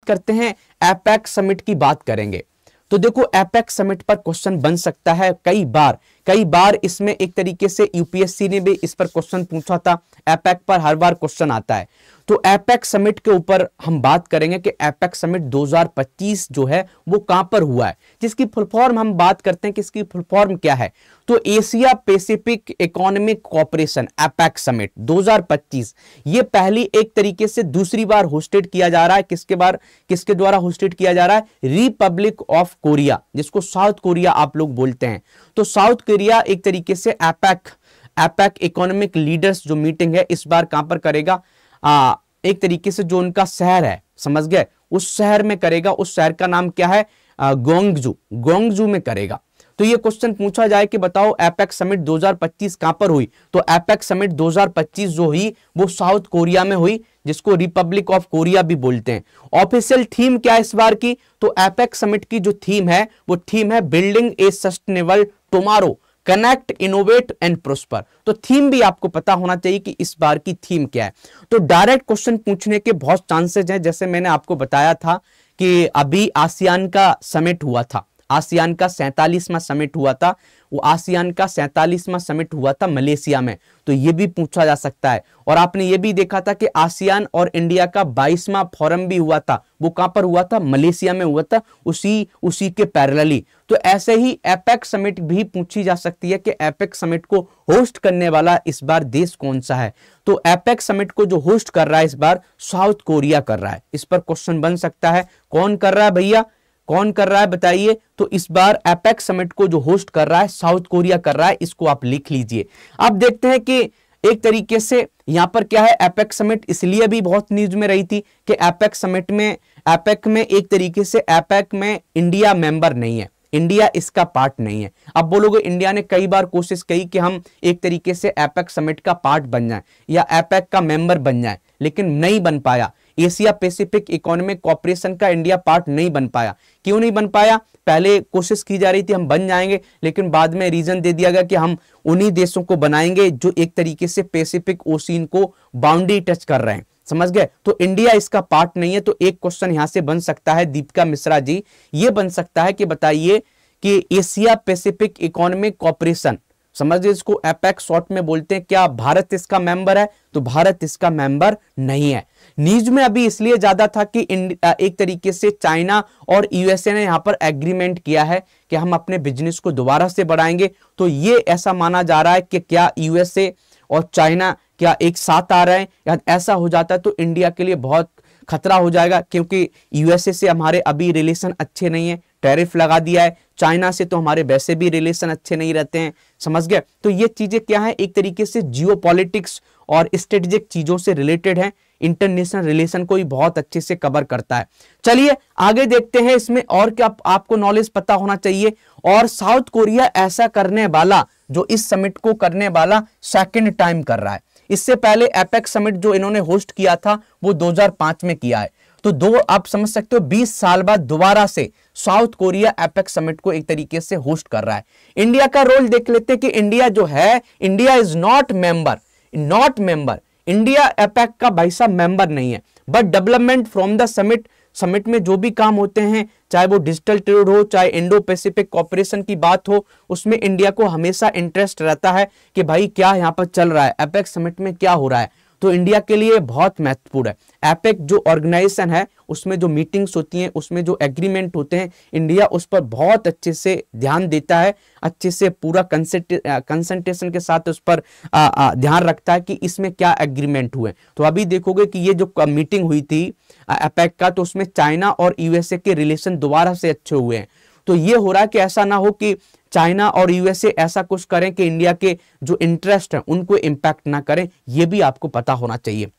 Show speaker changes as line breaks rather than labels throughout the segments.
करते हैं, APEC summit की बात करेंगे। तो देखो एपेक समिट पर क्वेश्चन बन सकता है कई बार इसमें एक तरीके से यूपीएससी ने भी इस पर क्वेश्चन पूछा था, एपेक पर हर बार क्वेश्चन आता है। तो एपेक समिट के ऊपर हम बात करेंगे कि एपेक समिट 2025 जो है वो कहां पर हुआ है, जिसकी फुल फॉर्म हम बात करते हैं कि इसकी फुल फॉर्म क्या है। तो Asia Pacific economic cooperation APEC summit 2025 ये पहली एक तरीके से दूसरी बार होस्टेड किया जा रहा है। किसके द्वारा होस्टेड किया जा रहा है? रिपब्लिक ऑफ कोरिया, जिसको साउथ कोरिया आप लोग बोलते हैं। तो साउथ कोरिया एक तरीके से एपेक इकोनॉमिक लीडर्स जो मीटिंग है इस बार कहां पर करेगा? एक तरीके से जो उनका शहर है, समझ गए, उस शहर में करेगा। उस शहर का नाम क्या है? ग्वांगजू में करेगा। तो ये क्वेश्चन पूछा जाए कि बताओ एपेक समिट 2025 कहां पर हुई, तो एपेक समिट 2025 जो हुई वो साउथ कोरिया में हुई, जिसको रिपब्लिक ऑफ कोरिया भी बोलते हैं। ऑफिशियल थीम क्या है इस बार की? तो एपेक समिट की जो थीम है वो थीम है building A sustainable tomorrow, connect, innovate and prosper. तो थीम भी आपको पता होना चाहिए कि इस बार की थीम क्या है। तो डायरेक्ट क्वेश्चन पूछने के बहुत चांसेस हैं। जैसे मैंने आपको बताया था कि अभी आसियान का समिट हुआ था, आसियान का 47वां समिट हुआ था, वो आसियान का 47वां समिट हुआ था मलेशिया में। तो ये भी पूछा जा सकता है। और आपने ये भी देखा था कि आसियान और इंडिया का 22वां फोरम भी हुआ था, वो कहां पर हुआ था? मलेशिया में हुआ था, उसी के पैरेलली। तो ऐसे ही एपेक समिट भी पूछी जा सकती है कि एपेक समिट को होस्ट करने वाला इस बार देश कौन सा है। तो एपेक समिट को जो होस्ट कर रहा है इस बार साउथ कोरिया कर रहा है। इस पर क्वेश्चन बन सकता है, कौन कर रहा है भैया, कौन कर रहा है बताइए? तो इस बार एपेक समिट को जो होस्ट कर रहा है साउथ कोरिया कर रहा है, इसको आप लिख लीजिए। अब देखते हैं कि एक तरीके से यहां पर क्या है, एपेक समिट इसलिए भी बहुत न्यूज में रही थी कि एपेक में एक तरीके से एपेक में इंडिया मेंबर नहीं है, इंडिया इसका पार्ट नहीं है। अब बोलोगे इंडिया ने कई बार कोशिश की कि हम एक तरीके से एपेक समिट का पार्ट बन जाए या एपेक का मेंबर बन जाए, लेकिन नहीं बन पाया। एशिया पैसिफिक इकोनॉमिक कोऑपरेशन का इंडिया पार्ट नहीं बन पाया। क्यों नहीं बन पाया? पहले कोशिश की जा रही थी हम बन जाएंगे, लेकिन बाद में रीजन दे दिया गया कि हम उन्हीं देशों को बनाएंगे जो एक तरीके से पैसिफिक ओशियन को बाउंड्री टच कर रहे हैं, समझ गए। तो इंडिया इसका पार्ट नहीं है। तो एक क्वेश्चन यहां से बन सकता है दीपिका मिश्रा जी, ये बन सकता है कि बताइए कि एशिया पैसिफिक इकोनॉमिक कोऑपरेशन, समझिए इसको एपेक शॉर्ट में बोलते हैं, क्या भारत इसका मेंबर है? तो भारत इसका मेंबर नहीं है। न्यूज में अभी इसलिए ज्यादा था कि एक तरीके से चाइना और यूएसए ने यहां पर एग्रीमेंट किया है कि हम अपने बिजनेस को दोबारा से बढ़ाएंगे। तो ये ऐसा माना जा रहा है कि क्या यूएसए और चाइना क्या एक साथ आ रहे हैं, या ऐसा हो जाता है तो इंडिया के लिए बहुत खतरा हो जाएगा, क्योंकि यूएसए से हमारे अभी रिलेशन अच्छे नहीं है, टैरिफ लगा दिया है। चाइना से तो हमारे वैसे भी रिलेशन अच्छे नहीं रहते हैं, समझ गए। तो ये चीजें क्या है, एक तरीके से जियोपॉलिटिक्स और स्ट्रेटेजिक चीजों से रिलेटेड है, इंटरनेशनल रिलेशन को भी बहुत अच्छे से कवर करता है। चलिए आगे देखते हैं इसमें और क्या आपको नॉलेज पता होना चाहिए। और साउथ कोरिया ऐसा करने वाला, जो इस समिट को करने वाला सेकंड टाइम कर रहा है। इससे पहले एपेक समिट जो इन्होंने होस्ट किया था वो 2005 में किया है। तो आप समझ सकते हो 20 साल बाद दोबारा से साउथ कोरिया एपेक समिट को एक तरीके से होस्ट कर रहा है। इंडिया का रोल देख लेते हैं कि इंडिया जो है, India is not member, India APEC का भाई साहब मेंबर नहीं है। But development from the summit में जो भी काम होते हैं, चाहे वो डिजिटल ट्रेड हो, चाहे इंडो पैसिफिक कोऑपरेशन की बात हो, उसमें इंडिया को हमेशा इंटरेस्ट रहता है कि भाई क्या यहां पर चल रहा है, एपेक समिट में क्या हो रहा है। तो इंडिया के लिए बहुत महत्वपूर्ण है। एपेक जो ऑर्गेनाइजेशन है उसमें जो मीटिंग्स होती हैं, उसमें जो एग्रीमेंट होते हैं, इंडिया उस पर बहुत अच्छे से ध्यान देता है, अच्छे से पूरा कंसंट्रेशन के साथ उस पर ध्यान रखता है कि इसमें क्या एग्रीमेंट हुए। तो अभी देखोगे कि ये जो मीटिंग हुई थी एपेक का, तो उसमें चाइना और यूएसए के रिलेशन दोबारा से अच्छे हुए हैं। तो ये हो रहा है कि ऐसा ना हो कि चाइना और यूएसए ऐसा कुछ करें कि इंडिया के जो इंटरेस्ट हैं उनको इंपैक्ट ना करें, ये भी आपको पता होना चाहिए।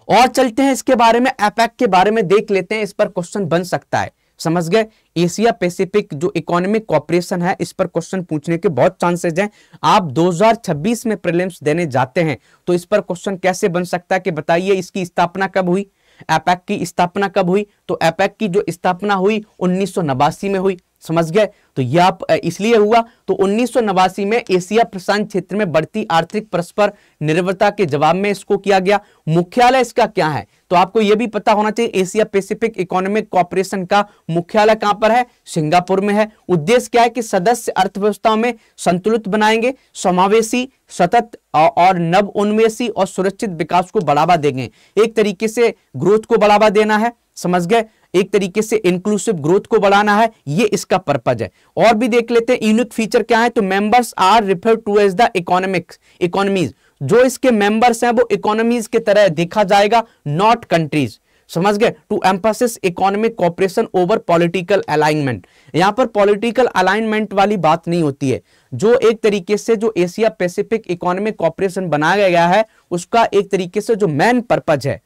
और चलते हैं इसके बारे में, एपेक के बारे में देख लेते हैं, इस पर क्वेश्चन बन सकता है, समझ गए। एशिया पैसिफिक जो इकोनॉमिक कोऑपरेशन है, इस पर क्वेश्चन पूछने के बहुत चांसेस हैं। आप 2026 में प्रीलिम्स देने जाते हैं तो इस पर क्वेश्चन कैसे बन सकता है कि बताइए इसकी स्थापना कब हुई, एपेक की स्थापना कब हुई। तो एपेक की जो स्थापना हुई 1989 में हुई, समझ गए। तो यह आप इसलिए हुआ। तो 1989 में एशिया प्रशांत क्षेत्र में बढ़ती आर्थिक परस्पर निर्भरता के जवाब में इसको किया गया। मुख्यालय इसका क्या है, तो आपको यह भी पता होना चाहिए, एशिया पैसिफिक इकोनॉमिक कॉर्पोरेशन का मुख्यालय कहां पर है, सिंगापुर में है। उद्देश्य क्या है कि सदस्य अर्थव्यवस्थाओं में संतुलित बनाएंगे, समावेशी, सतत और नव उन्मेषी और सुरक्षित विकास को बढ़ावा देंगे। एक तरीके से ग्रोथ को बढ़ावा देना है, समझ गए, एक तरीके से इंक्लूसिव ग्रोथ को बढ़ाना है, ये इसका पर्पज है। और भी देख लेते हैं यूनिक फीचर क्या है, तो members are refer to as the economies, जो इसके मेंबर्स हैं वो इकोनॉमीज की तरह देखा जाएगा, नॉट कंट्रीज, समझ गए। To emphasis economic cooperation over political alignment, यहां पर पॉलिटिकल अलाइनमेंट वाली बात नहीं होती है। जो एक तरीके से जो एशिया पैसिफिक इकोनॉमिक कोऑपरेशन बनाया गया है उसका एक तरीके से जो मेन पर्पज है,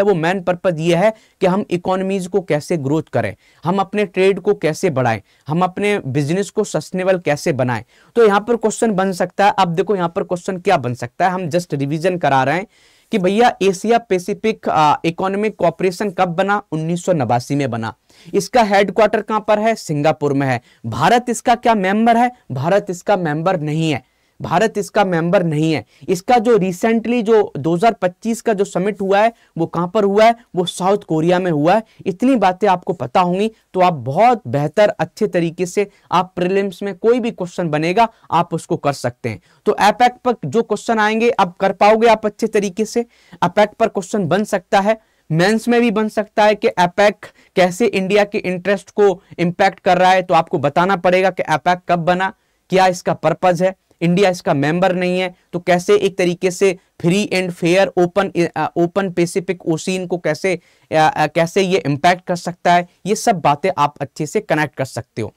वो मेन पर्पज ये है कि हम इकोनॉमीज को कैसे ग्रोथ करें, हम अपने ट्रेड को कैसे बढ़ाएं, हम अपने बिजनेस को सस्टेनेबल कैसे बनाएं। तो यहां पर क्वेश्चन बन सकता है, अब देखो यहां पर क्वेश्चन क्या बन सकता है, हम जस्ट रिवीजन करा रहे हैं कि भैया एशिया पैसिफिक इकोनॉमिक कोऑपरेशन कब बना, 1989 में बना। इसका हेडक्वार्टर कहां पर है, सिंगापुर में है। भारत इसका क्या मेंबर है, भारत इसका मेंबर नहीं है, भारत इसका मेंबर नहीं है। इसका जो रिसेंटली जो 2025 का जो समिट हुआ है वो कहां पर हुआ है, वो साउथ कोरिया में हुआ है। इतनी बातें आपको पता होंगी तो आप बहुत बेहतर अच्छे तरीके से आप प्रीलिम्स में कोई भी क्वेश्चन बनेगा आप उसको कर सकते हैं। तो एपेक पर जो क्वेश्चन आएंगे अब कर पाओगे आप अच्छे तरीके से। एपेक पर क्वेश्चन बन सकता है, मेंस में भी बन सकता है कि एपेक कैसे इंडिया के इंटरेस्ट को इंपैक्ट कर रहा है, तो आपको बताना पड़ेगा कि एपेक कब बना, क्या इसका पर्पज है, इंडिया इसका मेंबर नहीं है तो कैसे एक तरीके से free and fair open Pacific ocean को कैसे ये इंपैक्ट कर सकता है, ये सब बातें आप अच्छे से कनेक्ट कर सकते हो।